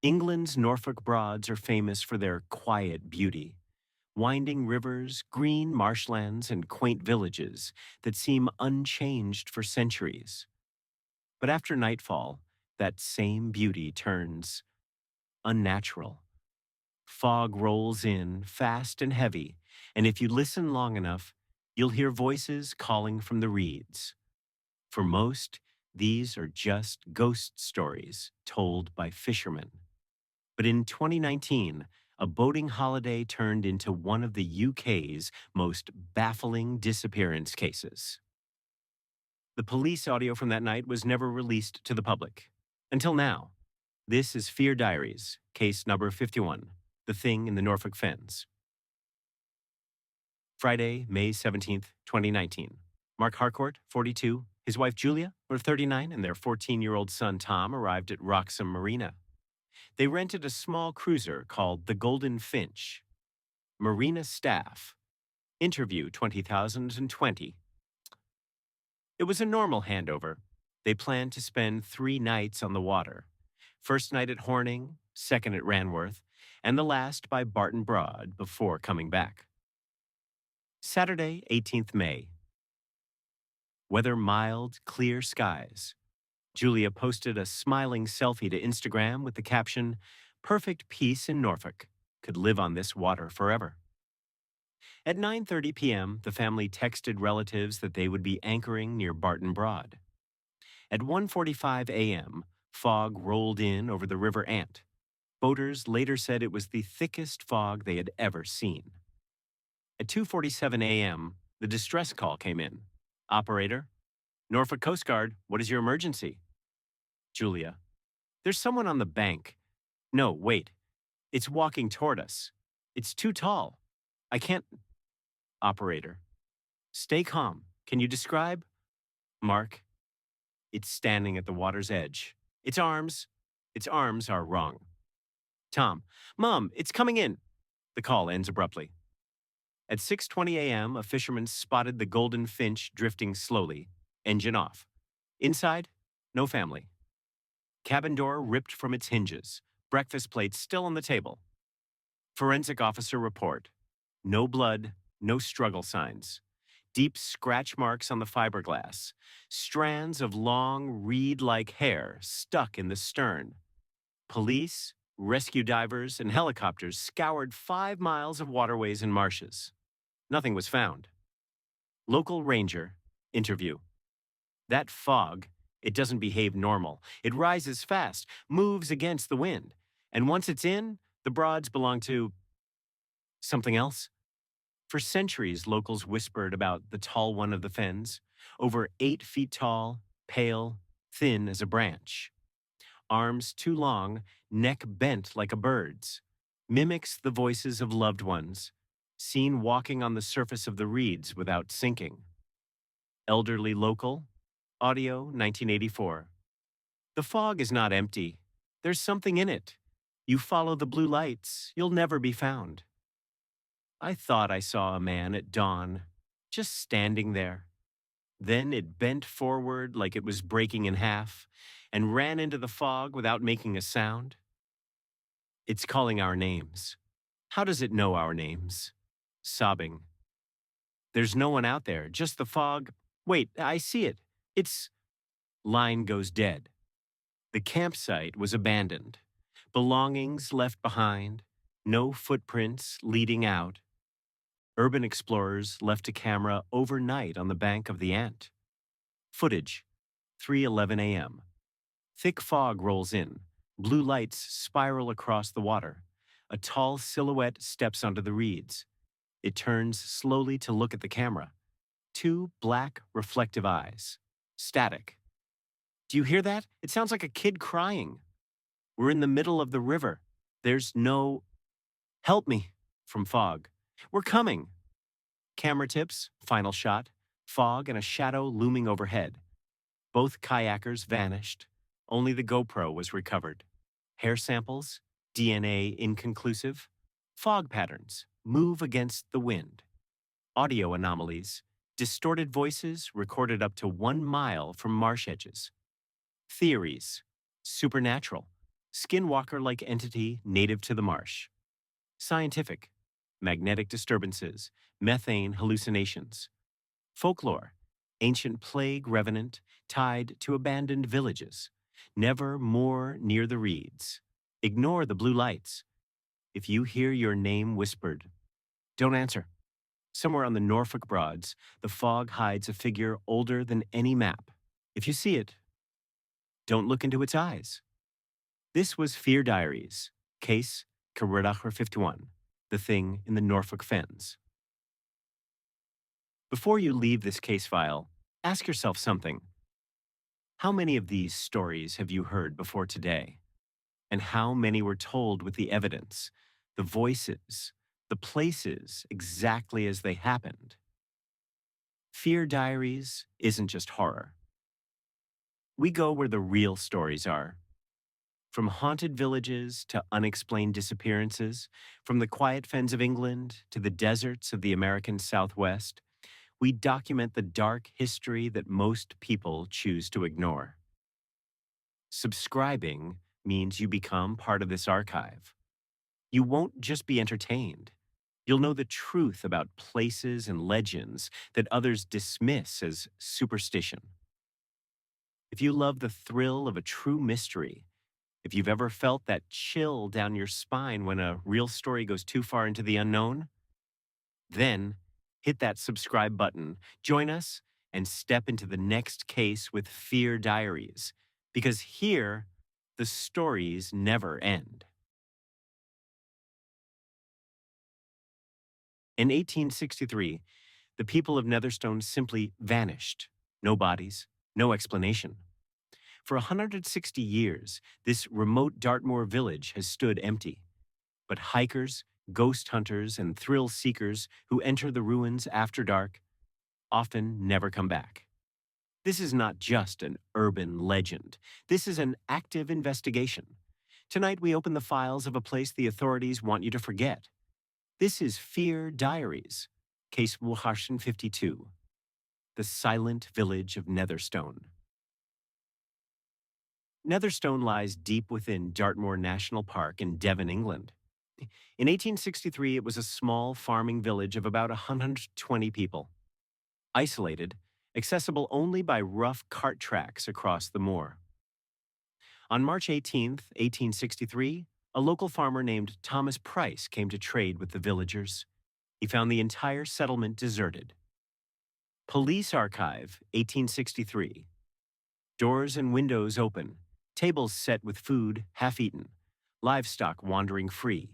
England's Norfolk Broads are famous for their quiet beauty. Winding rivers, green marshlands, and quaint villages that seem unchanged for centuries. But after nightfall, that same beauty turns unnatural. Fog rolls in, fast and heavy, and if you listen long enough, you'll hear voices calling from the reeds. For most, these are just ghost stories told by fishermen. But in 2019, a boating holiday turned into one of the UK's most baffling disappearance cases. The police audio from that night was never released to the public. Until now. This is Fear Diaries, case number 51, The Thing in the Norfolk Fens. Friday, May 17th, 2019. Mark Harcourt, 42, his wife Julia, 39, and their 14-year-old son Tom arrived at Roxham Marina. They rented a small cruiser called the Golden Finch. Marina staff. Interview 20,020. It was a normal handover. They planned to spend 3 nights on the water. First night at Horning, second at Ranworth, and the last by Barton Broad before coming back. Saturday, 18th May. Weather mild, clear skies. Julia posted a smiling selfie to Instagram with the caption, "Perfect peace in Norfolk. Could live on this water forever." At 9:30 p.m., the family texted relatives that they would be anchoring near Barton Broad. At 1:45 a.m., fog rolled in over the River Ant. Boaters later said it was the thickest fog they had ever seen. At 2:47 a.m., the distress call came in. Operator, Norfolk Coast Guard, what is your emergency? Julia, there's someone on the bank. No, wait. It's walking toward us. It's too tall. I can't. Operator, stay calm. Can you describe? Mark, it's standing at the water's edge. Its arms are wrong. Tom, Mom, it's coming in. The call ends abruptly. At 6:20 a.m., a fisherman spotted the Golden Finch drifting slowly, engine off. Inside, no family. Cabin door ripped from its hinges, breakfast plate still on the table. Forensic officer report. No blood, no struggle signs. Deep scratch marks on the fiberglass. Strands of long, reed-like hair stuck in the stern. Police, rescue divers, and helicopters scoured 5 miles of waterways and marshes. Nothing was found. Local ranger, interview. That fog, it doesn't behave normal. It rises fast, moves against the wind. And once it's in, the Broads belong to something else. For centuries, locals whispered about the tall one of the fens, over 8 feet tall, pale, thin as a branch. Arms too long, neck bent like a bird's. Mimics the voices of loved ones, seen walking on the surface of the reeds without sinking. Elderly local, audio 1984. The fog is not empty. There's something in it. You follow the blue lights, you'll never be found. I thought I saw a man at dawn, just standing there. Then it bent forward like it was breaking in half and ran into the fog without making a sound. It's calling our names. How does it know our names? Sobbing. There's no one out there, just the fog. Wait, I see it. It's... Line goes dead. The campsite was abandoned. Belongings left behind. No footprints leading out. Urban explorers left a camera overnight on the bank of the Ant. Footage, 3:11 a.m. Thick fog rolls in. Blue lights spiral across the water. A tall silhouette steps onto the reeds. It turns slowly to look at the camera. 2 black, reflective eyes. Static. Do you hear that? It sounds like a kid crying. We're in the middle of the river. There's no... Help me, from fog. We're coming. Camera tips, final shot, fog and a shadow looming overhead. Both kayakers vanished. Only the GoPro was recovered. Hair samples, DNA inconclusive. Fog patterns, move against the wind. Audio anomalies, distorted voices recorded up to 1 mile from marsh edges. Theories, supernatural, skinwalker-like entity native to the marsh. Scientific, magnetic disturbances, methane hallucinations. Folklore, ancient plague revenant tied to abandoned villages. Never more near the reeds. Ignore the blue lights. If you hear your name whispered, don't answer. Somewhere on the Norfolk Broads, the fog hides a figure older than any map. If you see it, don't look into its eyes. This was Fear Diaries, case Cwrddachwr 51, the thing in the Norfolk Fens. Before you leave this case file, ask yourself something. How many of these stories have you heard before today? And how many were told with the evidence, the voices, the places exactly as they happened? Fear Diaries isn't just horror. We go where the real stories are. From haunted villages to unexplained disappearances, from the quiet fens of England to the deserts of the American Southwest, we document the dark history that most people choose to ignore. Subscribing means you become part of this archive. You won't just be entertained. You'll know the truth about places and legends that others dismiss as superstition. If you love the thrill of a true mystery, if you've ever felt that chill down your spine when a real story goes too far into the unknown, then hit that subscribe button, join us, and step into the next case with Fear Diaries, because here, the stories never end. In 1863, the people of Netherstone simply vanished. No bodies, no explanation. For 160 years, this remote Dartmoor village has stood empty. But hikers, ghost hunters, and thrill seekers who enter the ruins after dark often never come back. This is not just an urban legend. This is an active investigation. Tonight, we open the files of a place the authorities want you to forget. This is Fear Diaries, Case Wuharshan 52, the silent village of Netherstone. Netherstone lies deep within Dartmoor National Park in Devon, England. In 1863, it was a small farming village of about 120 people. Isolated, accessible only by rough cart tracks across the moor. On March 18, 1863, a local farmer named Thomas Price came to trade with the villagers. He found the entire settlement deserted. Police Archive, 1863. Doors and windows open, tables set with food half-eaten, livestock wandering free.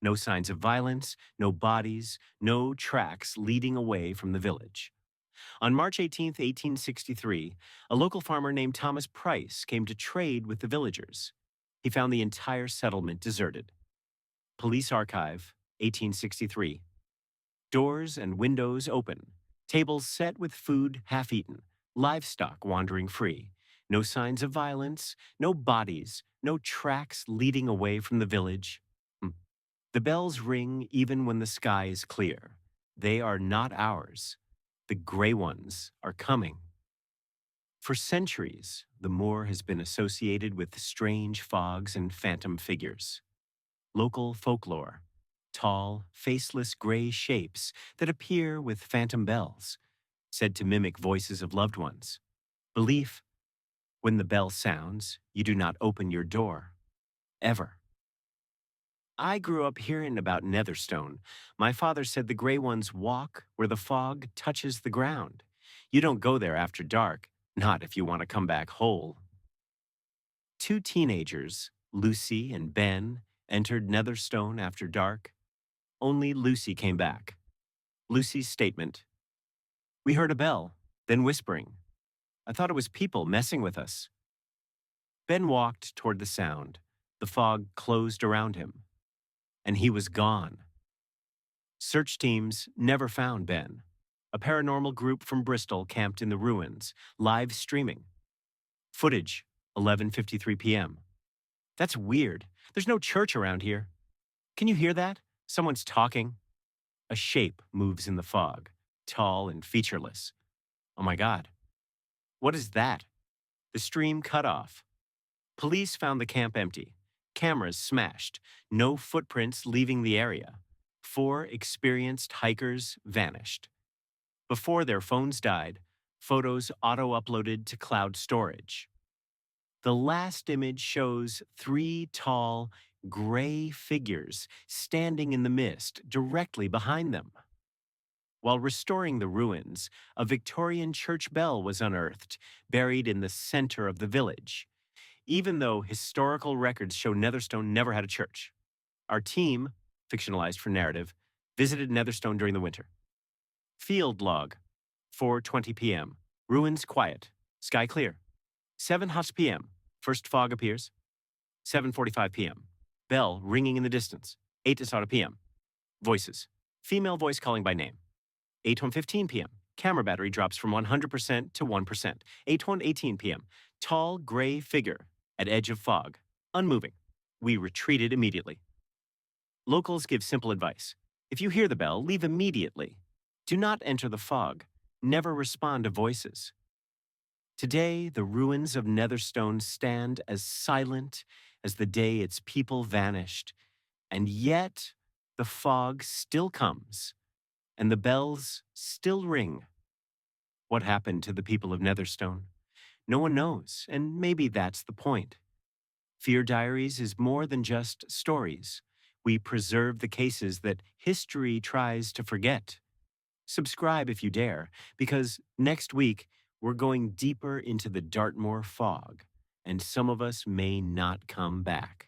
No signs of violence, no bodies, no tracks leading away from the village. On March 18, 1863, a local farmer named Thomas Price came to trade with the villagers. He found the entire settlement deserted. Police Archive, 1863. Doors and windows open, tables set with food half-eaten, livestock wandering free. No signs of violence, no bodies, no tracks leading away from the village. The bells ring even when the sky is clear. They are not ours. The gray ones are coming. For centuries, the moor has been associated with strange fogs and phantom figures. Local folklore, tall, faceless gray shapes that appear with phantom bells, said to mimic voices of loved ones. Belief, when the bell sounds, you do not open your door. Ever. I grew up hearing about Netherstone. My father said the gray ones walk where the fog touches the ground. You don't go there after dark, not if you want to come back whole. Two teenagers, Lucy and Ben, entered Netherstone after dark. Only Lucy came back. Lucy's statement: "We heard a bell, then whispering. I thought it was people messing with us." Ben walked toward the sound. The fog closed around him, and he was gone. Search teams never found Ben. A paranormal group from Bristol camped in the ruins, live streaming. Footage, 11:53 p.m. That's weird. There's no church around here. Can you hear that? Someone's talking. A shape moves in the fog, tall and featureless. Oh my God. What is that? The stream cut off. Police found the camp empty. cameras smashed, no footprints leaving the area. 4 experienced hikers vanished. Before their phones died, photos auto-uploaded to cloud storage. The last image shows 3 tall, gray figures standing in the mist directly behind them. While restoring the ruins, a Victorian church bell was unearthed, buried in the center of the village, even though historical records show Netherstone never had a church. Our team, fictionalized for narrative, visited Netherstone during the winter. Field log, 4:20 p.m. Ruins quiet, sky clear. 7:00 p.m. First fog appears. 7:45 p.m. Bell ringing in the distance. 8:00 p.m. Voices. Female voice calling by name. 8:15 p.m. Camera battery drops from 100% to 1%. 8:18 p.m. Tall gray figure at edge of fog. Unmoving. We retreated immediately. Locals give simple advice. If you hear the bell, leave immediately. Do not enter the fog. Never respond to voices. Today, the ruins of Netherstone stand as silent as the day its people vanished, and yet the fog still comes, and the bells still ring. What happened to the people of Netherstone? No one knows, and maybe that's the point. Fear Diaries is more than just stories. We preserve the cases that history tries to forget. Subscribe if you dare, because next week we're going deeper into the Dartmoor fog, and some of us may not come back.